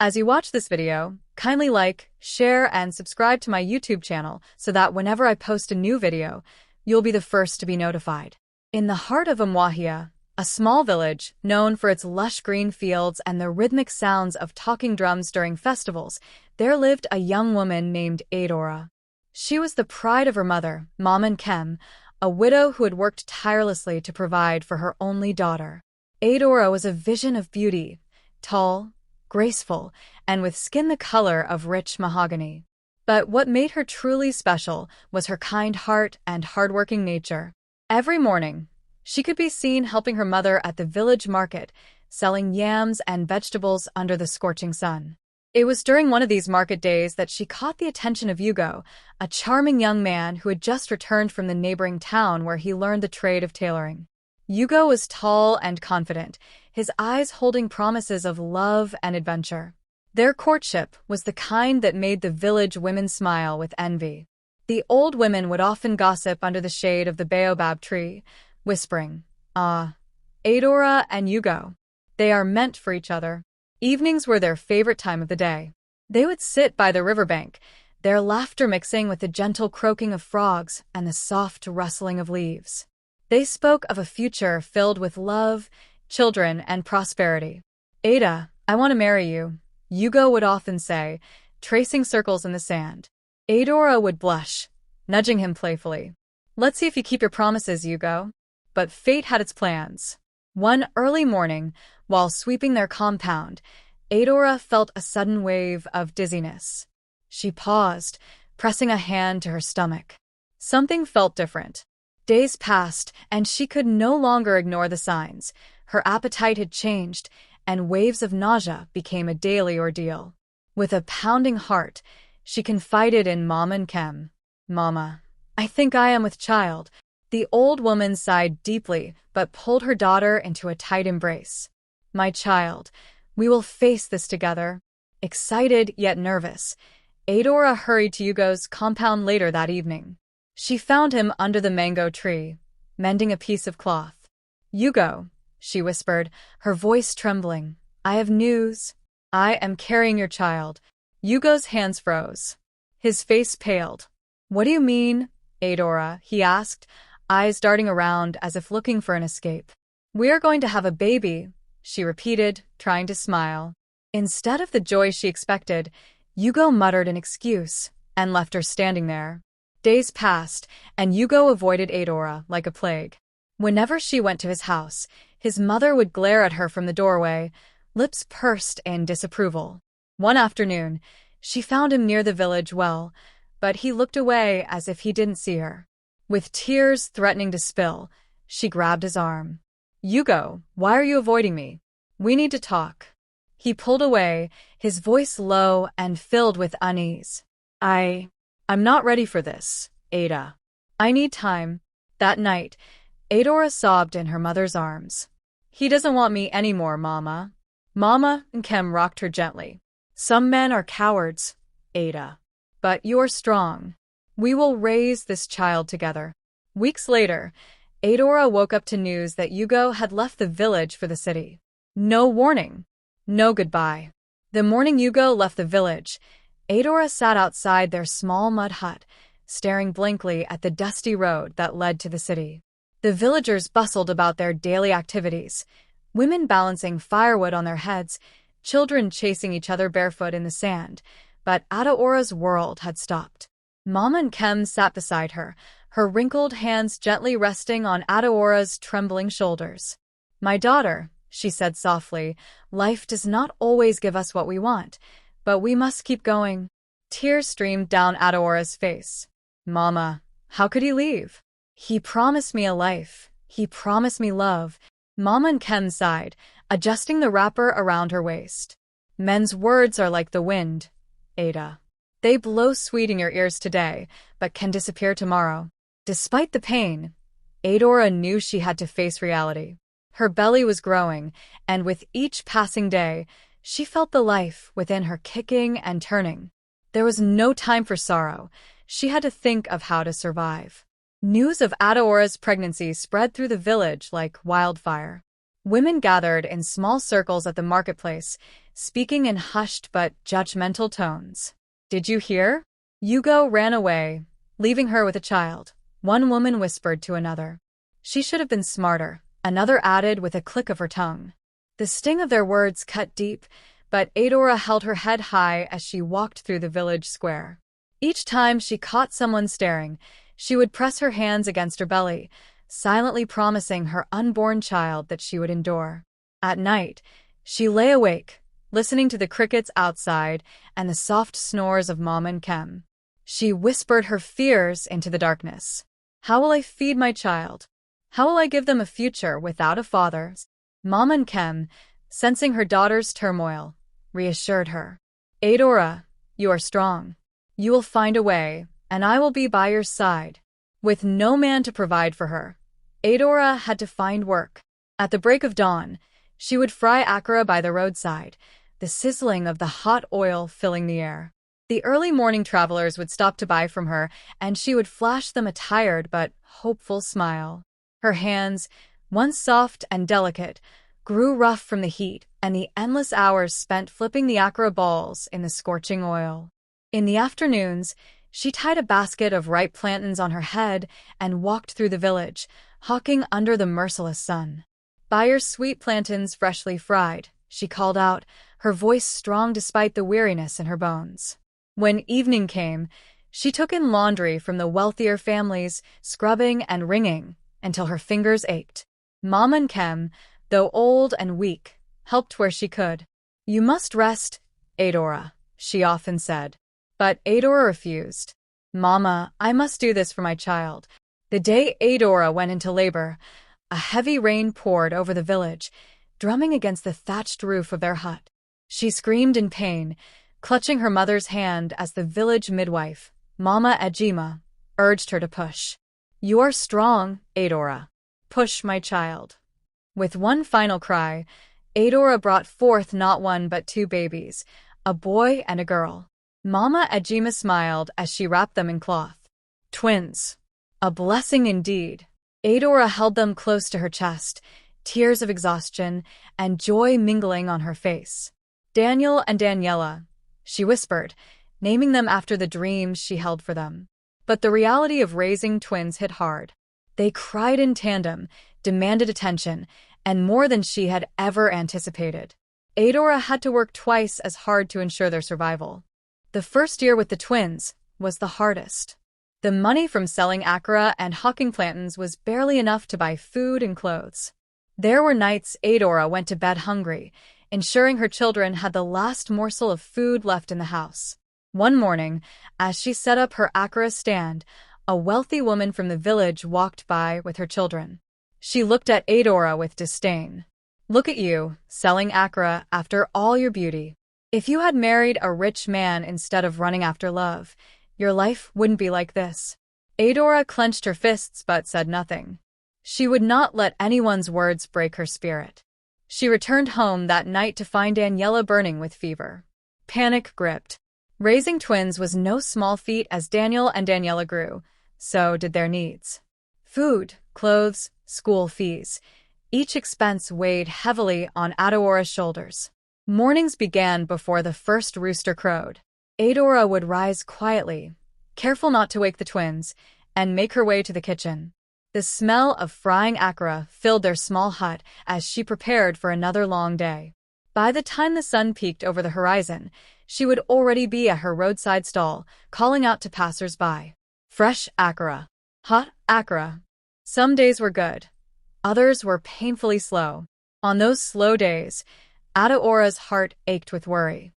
As you watch this video, kindly like, share, and subscribe to my YouTube channel so that whenever I post a new video, you'll be the first to be notified. In the heart of Umuahia, a small village known for its lush green fields and the rhythmic sounds of talking drums during festivals, there lived a young woman named Adaora. She was the pride of her mother, Mama Nkem, a widow who had worked tirelessly to provide for her only daughter. Adaora was a vision of beauty, tall, graceful, and with skin the color of rich mahogany. But what made her truly special was her kind heart and hardworking nature. Every morning, she could be seen helping her mother at the village market, selling yams and vegetables under the scorching sun. It was during one of these market days that she caught the attention of Hugo, a charming young man who had just returned from the neighboring town where he learned the trade of tailoring. Hugo was tall and confident, his eyes holding promises of love and adventure. Their courtship was the kind that made the village women smile with envy. The old women would often gossip under the shade of the baobab tree, whispering, "Ah, Adaora and Hugo. They are meant for each other." Evenings were their favorite time of the day. They would sit by the riverbank, their laughter mixing with the gentle croaking of frogs and the soft rustling of leaves. They spoke of a future filled with love, children, and prosperity. "Ada, I want to marry you," Hugo would often say, tracing circles in the sand. Adaora would blush, nudging him playfully. "Let's see if you keep your promises, Hugo." But fate had its plans. One early morning, while sweeping their compound, Adaora felt a sudden wave of dizziness. She paused, pressing a hand to her stomach. Something felt different. Days passed, and she could no longer ignore the signs. Her appetite had changed, and waves of nausea became a daily ordeal. With a pounding heart, she confided in Mama Nkem. "Mama, I think I am with child." The old woman sighed deeply, but pulled her daughter into a tight embrace. "My child, we will face this together." Excited yet nervous, Adaora hurried to Hugo's compound later that evening. She found him under the mango tree, mending a piece of cloth. "Hugo," she whispered, her voice trembling, "I have news. I am carrying your child." Hugo's hands froze. His face paled. "What do you mean, Adaora?" he asked, eyes darting around as if looking for an escape. "We are going to have a baby," she repeated, trying to smile. Instead of the joy she expected, Hugo muttered an excuse and left her standing there. Days passed, and Hugo avoided Adaora like a plague. Whenever she went to his house, his mother would glare at her from the doorway, lips pursed in disapproval. One afternoon, she found him near the village well, but he looked away as if he didn't see her. With tears threatening to spill, she grabbed his arm. "Hugo, why are you avoiding me? We need to talk." He pulled away, his voice low and filled with unease. I'm not ready for this, Ada. I need time." That night, Adaora sobbed in her mother's arms. "He doesn't want me anymore, Mama." Mama Nkem rocked her gently. "Some men are cowards, Ada. But you're strong. We will raise this child together." Weeks later, Adaora woke up to news that Hugo had left the village for the city. No warning, no goodbye. The morning Hugo left the village, Adaora sat outside their small mud hut, staring blankly at the dusty road that led to the city. The villagers bustled about their daily activities, women balancing firewood on their heads, children chasing each other barefoot in the sand, but Adaora's world had stopped. Mama Nkem sat beside her, her wrinkled hands gently resting on Adaora's trembling shoulders. "My daughter," she said softly, "life does not always give us what we want, but we must keep going." Tears streamed down Adaora's face. "Mama, how could he leave? He promised me a life. He promised me love." Mama Nkem sighed, adjusting the wrapper around her waist. "Men's words are like the wind, Ada. They blow sweet in your ears today, but can disappear tomorrow." Despite the pain, Adaora knew she had to face reality. Her belly was growing, and with each passing day, she felt the life within her kicking and turning. There was no time for sorrow. She had to think of how to survive. News of Adaora's pregnancy spread through the village like wildfire. Women gathered in small circles at the marketplace, speaking in hushed but judgmental tones. "Did you hear? Hugo ran away, leaving her with a child," one woman whispered to another. "She should have been smarter," another added with a click of her tongue. The sting of their words cut deep, but adaora held her head high as she walked through the village square. Each time she caught someone staring, she would press her hands against her belly, silently promising her unborn child that she would endure. At night, she lay awake, listening to the crickets outside and the soft snores of Mom and Kem. She whispered her fears into the darkness. "How will I feed my child? How will I give them a future without a father?" Mom and Kem, sensing her daughter's turmoil, reassured her. "Adaora, you are strong. You will find a way, and I will be by your side." With no man to provide for her, adaora had to find work. At the break of dawn, she would fry akara by the roadside, the sizzling of the hot oil filling the air. The early morning travelers would stop to buy from her, and she would flash them a tired but hopeful smile. Her hands, once soft and delicate, grew rough from the heat and the endless hours spent flipping the akara balls in the scorching oil. In the afternoons, she tied a basket of ripe plantains on her head and walked through the village, hawking under the merciless sun. "Buy your sweet plantains freshly fried," she called out, her voice strong despite the weariness in her bones. When evening came, she took in laundry from the wealthier families, scrubbing and wringing until her fingers ached. Mom and Kem, though old and weak, helped where she could. "You must rest, adaora," she often said. But adaora refused. "Mama, I must do this for my child." The day adaora went into labor, a heavy rain poured over the village, drumming against the thatched roof of their hut. She screamed in pain, clutching her mother's hand as the village midwife, Mama Ejima, urged her to push. "You are strong, adaora. Push, my child." With one final cry, adaora brought forth not one but two babies, a boy and a girl. Mama Ejima smiled as she wrapped them in cloth. Twins. A blessing indeed. Adaora held them close to her chest, tears of exhaustion and joy mingling on her face. "Daniel and Daniela," she whispered, naming them after the dreams she held for them. But the reality of raising twins hit hard. They cried in tandem, demanded attention, and more than she had ever anticipated. Adaora had to work twice as hard to ensure their survival. The first year with the twins was the hardest. The money from selling akara and hawking plantains was barely enough to buy food and clothes. There were nights adaora went to bed hungry, ensuring her children had the last morsel of food left in the house. One morning, as she set up her akara stand, a wealthy woman from the village walked by with her children. She looked at adaora with disdain. "Look at you, selling akara after all your beauty. If you had married a rich man instead of running after love, your life wouldn't be like this." Adaora clenched her fists but said nothing. She would not let anyone's words break her spirit. She returned home that night to find Daniela burning with fever. Panic gripped. Raising twins was no small feat as Daniel and Daniela grew. So did their needs. Food, clothes, school fees. Each expense weighed heavily on adaora's shoulders. Mornings began before the first rooster crowed. Adaora would rise quietly, careful not to wake the twins, and make her way to the kitchen. The smell of frying akara filled their small hut as she prepared for another long day. By the time the sun peeked over the horizon, she would already be at her roadside stall, calling out to passers-by. Fresh akara. Hot akara. Some days were good. Others were painfully slow. On those slow days, adaora's heart ached with worry.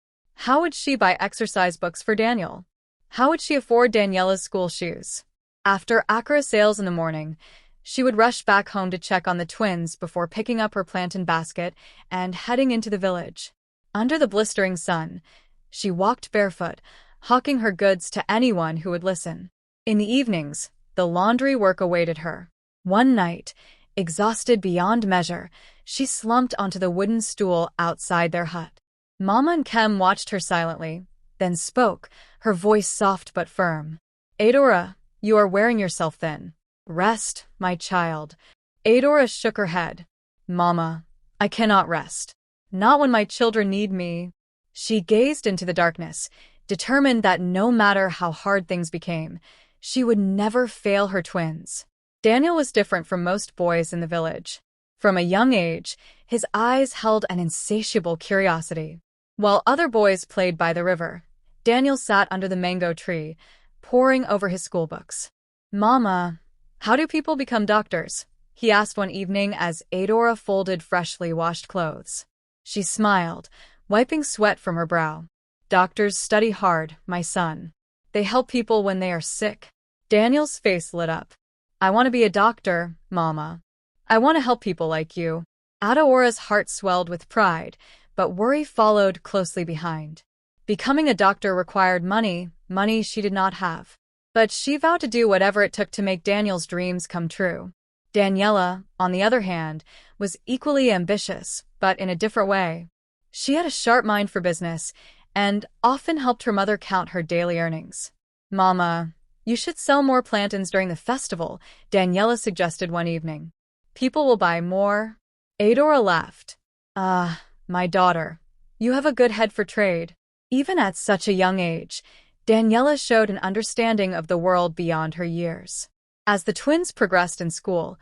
How would she buy exercise books for Daniel? How would she afford Daniela's school shoes? After akara sales in the morning, she would rush back home to check on the twins before picking up her plantain basket and heading into the village. Under the blistering sun, she walked barefoot, hawking her goods to anyone who would listen. In the evenings, the laundry work awaited her. One night, exhausted beyond measure, she slumped onto the wooden stool outside their hut. Mama and Kem watched her silently, then spoke, her voice soft but firm. "Adaora, you are wearing yourself thin. Rest, my child." Adaora shook her head. "Mama, I cannot rest. Not when my children need me. She gazed into the darkness, determined that no matter how hard things became, she would never fail her twins. Daniel was different from most boys in the village. From a young age, his eyes held an insatiable curiosity. While other boys played by the river, Daniel sat under the mango tree, poring over his schoolbooks. "Mama, how do people become doctors?" he asked one evening as Adaora folded freshly washed clothes. She smiled, wiping sweat from her brow. "Doctors study hard, my son. They help people when they are sick." Daniel's face lit up. "I want to be a doctor, Mama. I want to help people like you." Adaora's heart swelled with pride, but worry followed closely behind. Becoming a doctor required money she did not have. But she vowed to do whatever it took to make Daniel's dreams come true. Daniela, on the other hand, was equally ambitious, but in a different way. She had a sharp mind for business and often helped her mother count her daily earnings. "Mama, you should sell more plantains during the festival," Daniela suggested one evening. "People will buy more." Adaora laughed. "Ah, my daughter, you have a good head for trade." Even at such a young age, Daniela showed an understanding of the world beyond her years. As the twins progressed in school,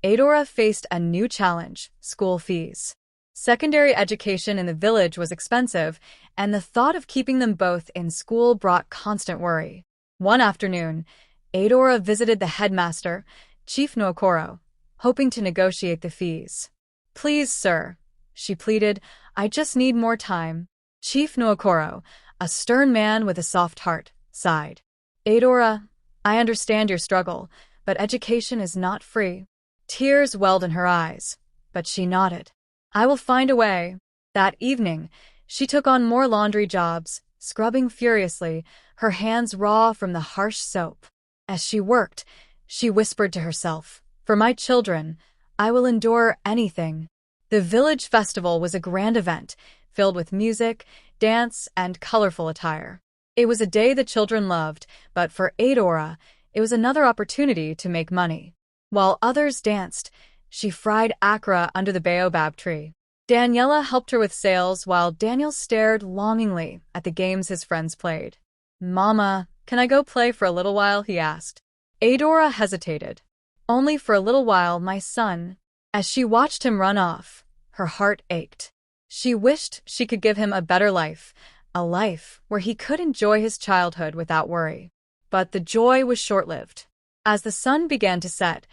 Adaora faced a new challenge: school fees. Secondary education in the village was expensive, and the thought of keeping them both in school brought constant worry. One afternoon, Adaora visited the headmaster, Chief Nuokoro, hoping to negotiate the fees. "Please, sir," she pleaded, "I just need more time." Chief Nuokoro, a stern man with a soft heart, sighed. "Adaora, I understand your struggle, but education is not free." Tears welled in her eyes, but she nodded. "I will find a way." That evening, she took on more laundry jobs, scrubbing furiously, her hands raw from the harsh soap. As she worked, she whispered to herself, "For my children, I will endure anything." The village festival was a grand event, filled with music, dance, and colorful attire. It was a day the children loved, but for Adaora, it was another opportunity to make money. While others danced, she fried akra under the baobab tree. Daniela helped her with sales while Daniel stared longingly at the games his friends played. "Mama, can I go play for a little while?" he asked. Adaora hesitated. "Only for a little while, my son." As she watched him run off, her heart ached. She wished she could give him a better life, a life where he could enjoy his childhood without worry. But the joy was short-lived. As the sun began to set,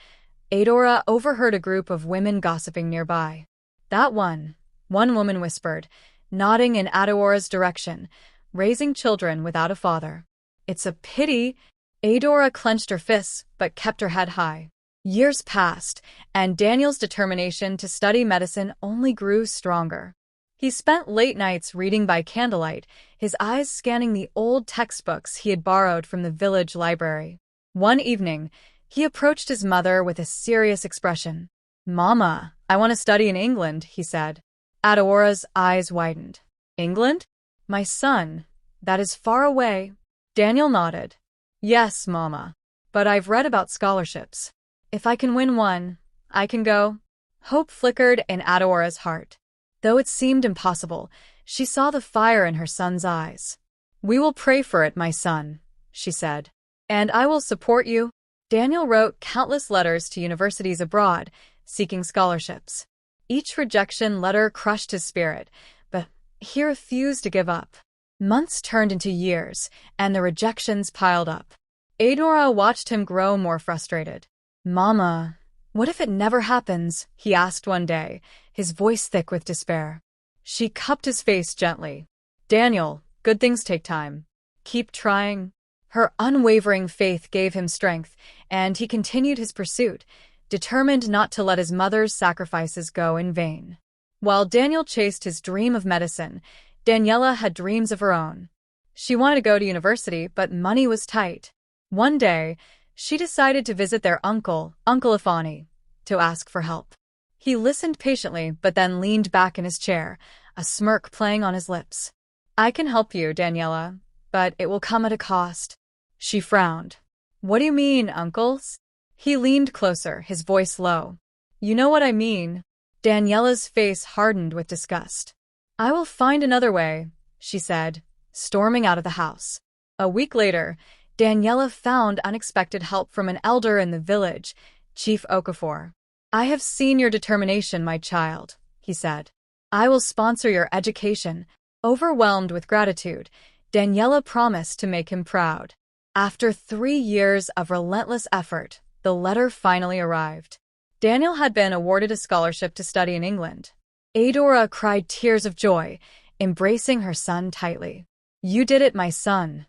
Adaora overheard a group of women gossiping nearby. "That one woman whispered, nodding in Adaora's direction, "raising children without a father. It's a pity." Adaora clenched her fists but kept her head high. Years passed, and Daniel's determination to study medicine only grew stronger. He spent late nights reading by candlelight, his eyes scanning the old textbooks he had borrowed from the village library. One evening, he approached his mother with a serious expression. "Mama, I want to study in England," he said. Adaora's eyes widened. "England? My son, that is far away." Daniel nodded. "Yes, Mama, but I've read about scholarships. If I can win one, I can go." Hope flickered in Adaora's heart. Though it seemed impossible, she saw the fire in her son's eyes. "We will pray for it, my son," she said. "And I will support you." Daniel wrote countless letters to universities abroad, seeking scholarships. Each rejection letter crushed his spirit, but he refused to give up. Months turned into years, and the rejections piled up. Adaora watched him grow more frustrated. "Mama, what if it never happens?" he asked one day, his voice thick with despair. She cupped his face gently. "Daniel, good things take time. Keep trying." Her unwavering faith gave him strength, and he continued his pursuit, determined not to let his mother's sacrifices go in vain. While Daniel chased his dream of medicine, Daniela had dreams of her own. She wanted to go to university, but money was tight. One day, she decided to visit their Uncle Ifani, to ask for help. He listened patiently but then leaned back in his chair, a smirk playing on his lips. "I can help you, Daniela, but it will come at a cost." She frowned. "What do you mean, uncles?" He leaned closer, his voice low. "You know what I mean." Daniela's face hardened with disgust. I will find another way, she said, storming out of the house. A week later, Daniela found unexpected help from an elder in the village, Chief Okafor. I have seen your determination, my child, he said. I will sponsor your education. Overwhelmed with gratitude, Daniela promised to make him proud. After 3 years of relentless effort, the letter finally arrived. Daniel had been awarded a scholarship to study in England. Adaora cried tears of joy, embracing her son tightly. You did it, my son.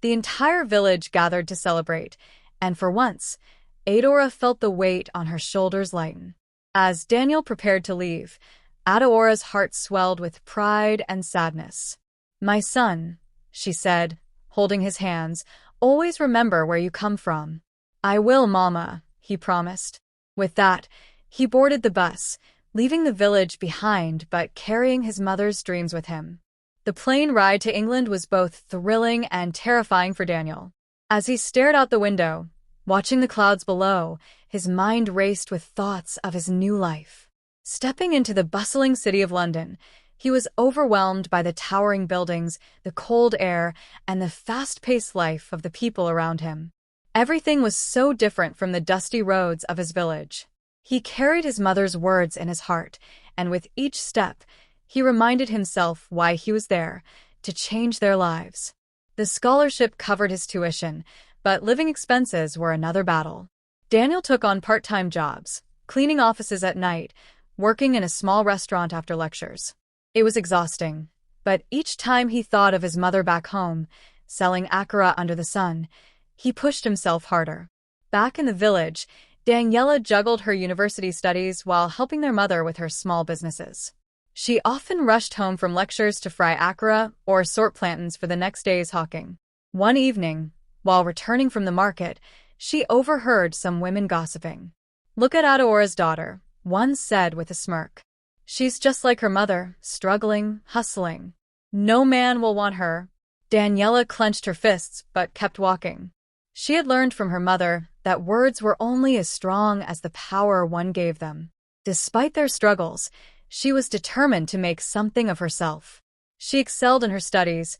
The entire village gathered to celebrate, and for once, Adaora felt the weight on her shoulders lighten. As Daniel prepared to leave, Adaora's heart swelled with pride and sadness. My son, she said, holding his hands, always remember where you come from. I will, Mama, he promised. With that, he boarded the bus, leaving the village behind but carrying his mother's dreams with him. The plane ride to England was both thrilling and terrifying for Daniel. As he stared out the window, watching the clouds below, his mind raced with thoughts of his new life. Stepping into the bustling city of London, he was overwhelmed by the towering buildings, the cold air, and the fast-paced life of the people around him. Everything was so different from the dusty roads of his village. He carried his mother's words in his heart, and with each step, he reminded himself why he was there, to change their lives. The scholarship covered his tuition, but living expenses were another battle. Daniel took on part-time jobs, cleaning offices at night, working in a small restaurant after lectures. It was exhausting, but each time he thought of his mother back home, selling akara under the sun, he pushed himself harder. Back in the village, Daniela juggled her university studies while helping their mother with her small businesses. She often rushed home from lectures to fry akara or sort plantains for the next day's hawking. One evening, while returning from the market, she overheard some women gossiping. Look at Adaora's daughter, one said with a smirk. She's just like her mother, struggling, hustling. No man will want her. Daniela clenched her fists but kept walking. She had learned from her mother that words were only as strong as the power one gave them. Despite their struggles, she was determined to make something of herself. She excelled in her studies,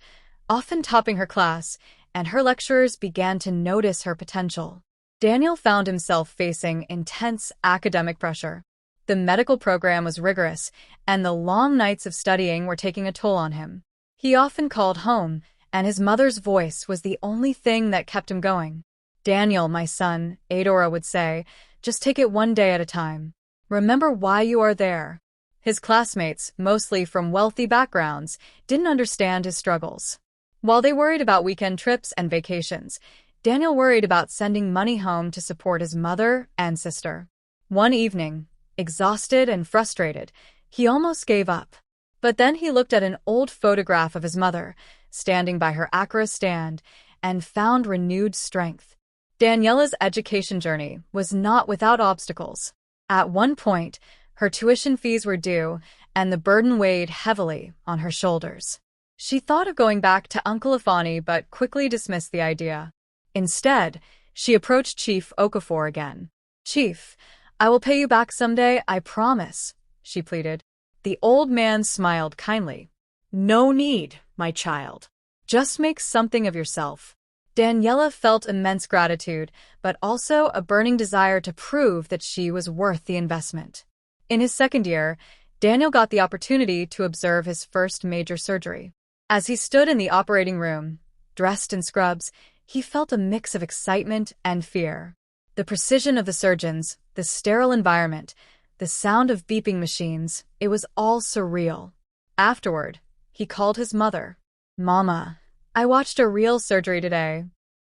often topping her class, and her lecturers began to notice her potential. Daniel found himself facing intense academic pressure. The medical program was rigorous, and the long nights of studying were taking a toll on him. He often called home, and his mother's voice was the only thing that kept him going. Daniel, my son, Adaora would say, just take it one day at a time. Remember why you are there. His classmates, mostly from wealthy backgrounds, didn't understand his struggles. While they worried about weekend trips and vacations, Daniel worried about sending money home to support his mother and sister. One evening, exhausted and frustrated, he almost gave up. But then he looked at an old photograph of his mother, standing by her akara stand, and found renewed strength. Daniela's education journey was not without obstacles. At one point, her tuition fees were due, and the burden weighed heavily on her shoulders. She thought of going back to Uncle Afani but quickly dismissed the idea. Instead, she approached Chief Okafor again. Chief, I will pay you back someday, I promise, she pleaded. The old man smiled kindly. No need, my child. Just make something of yourself. Daniela felt immense gratitude, but also a burning desire to prove that she was worth the investment. In his second year, Daniel got the opportunity to observe his first major surgery. As he stood in the operating room, dressed in scrubs, he felt a mix of excitement and fear. The precision of the surgeons, the sterile environment, the sound of beeping machines, it was all surreal. Afterward, he called his mother. Mama, I watched a real surgery today.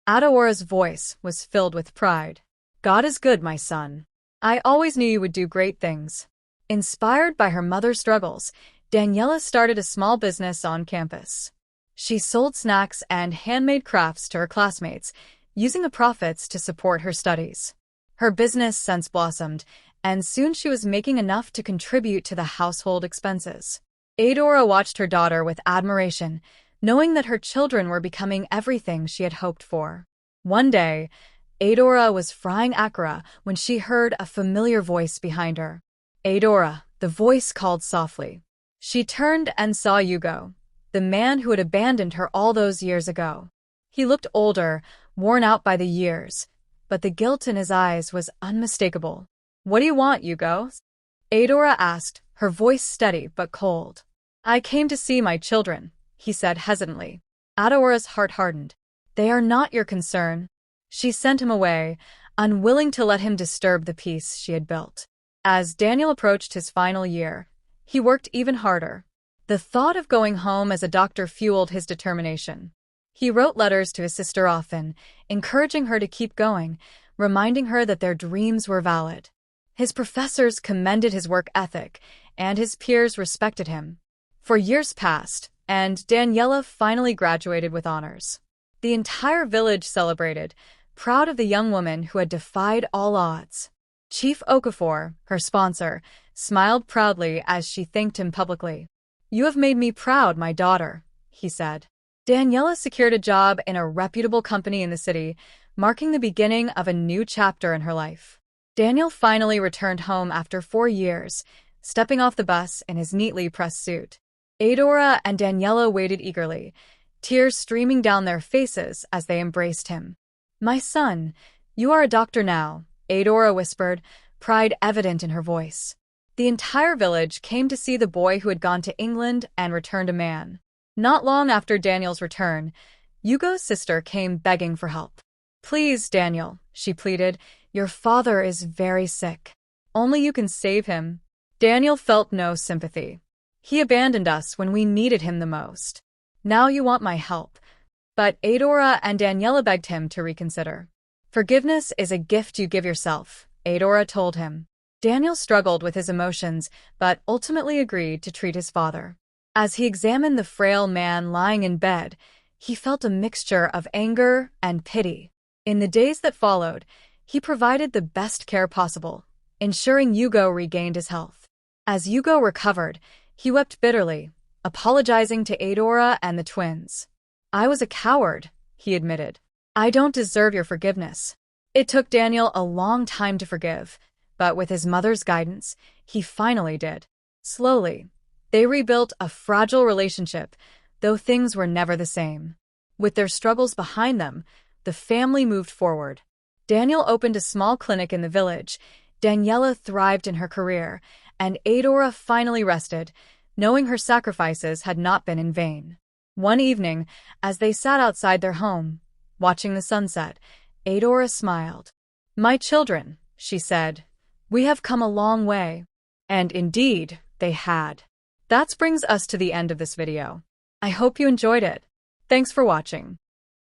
Adaora's voice was filled with pride. God is good, my son. I always knew you would do great things. Inspired by her mother's struggles, Daniela started a small business on campus. She sold snacks and handmade crafts to her classmates, using the profits to support her studies. Her business since blossomed, and soon she was making enough to contribute to the household expenses. Adaora watched her daughter with admiration, knowing that her children were becoming everything she had hoped for. One day, Adaora was frying akara when she heard a familiar voice behind her. Adaora, the voice called softly. She turned and saw Hugo, the man who had abandoned her all those years ago. He looked older, worn out by the years, but the guilt in his eyes was unmistakable. "What do you want, Hugo?" Adaora asked, her voice steady but cold. "I came to see my children," he said hesitantly. Adaora's heart hardened. "They are not your concern." She sent him away, unwilling to let him disturb the peace she had built. As Daniel approached his final year, he worked even harder. The thought of going home as a doctor fueled his determination. He wrote letters to his sister often, encouraging her to keep going, reminding her that their dreams were valid. His professors commended his work ethic, and his peers respected him. For years passed, and Daniela finally graduated with honors. The entire village celebrated, proud of the young woman who had defied all odds. Chief Okafor, her sponsor, smiled proudly as she thanked him publicly. "You have made me proud, my daughter," he said. Daniela secured a job in a reputable company in the city, marking the beginning of a new chapter in her life. Daniel finally returned home after 4 years, stepping off the bus in his neatly pressed suit. Adaora and Daniela waited eagerly, tears streaming down their faces as they embraced him. "My son, you are a doctor now," Adaora whispered, pride evident in her voice. The entire village came to see the boy who had gone to England and returned a man. Not long after Daniel's return, Hugo's sister came begging for help. "Please, Daniel," she pleaded, "your father is very sick. Only you can save him." Daniel felt no sympathy. "He abandoned us when we needed him the most. Now you want my help." But Adaora and Daniela begged him to reconsider. "Forgiveness is a gift you give yourself," Adaora told him. Daniel struggled with his emotions, but ultimately agreed to treat his father. As he examined the frail man lying in bed, he felt a mixture of anger and pity. In the days that followed, he provided the best care possible, ensuring Hugo regained his health. As Hugo recovered, he wept bitterly, apologizing to Adaora and the twins. "I was a coward," he admitted. "I don't deserve your forgiveness." It took Daniel a long time to forgive, but with his mother's guidance, he finally did. Slowly, they rebuilt a fragile relationship, though things were never the same. With their struggles behind them, the family moved forward. Daniel opened a small clinic in the village, Daniela thrived in her career, and Adaora finally rested, knowing her sacrifices had not been in vain. One evening, as they sat outside their home, watching the sunset, Adaora smiled. "My children," she said, "we have come a long way." And indeed, they had. That brings us to the end of this video. I hope you enjoyed it. Thanks for watching.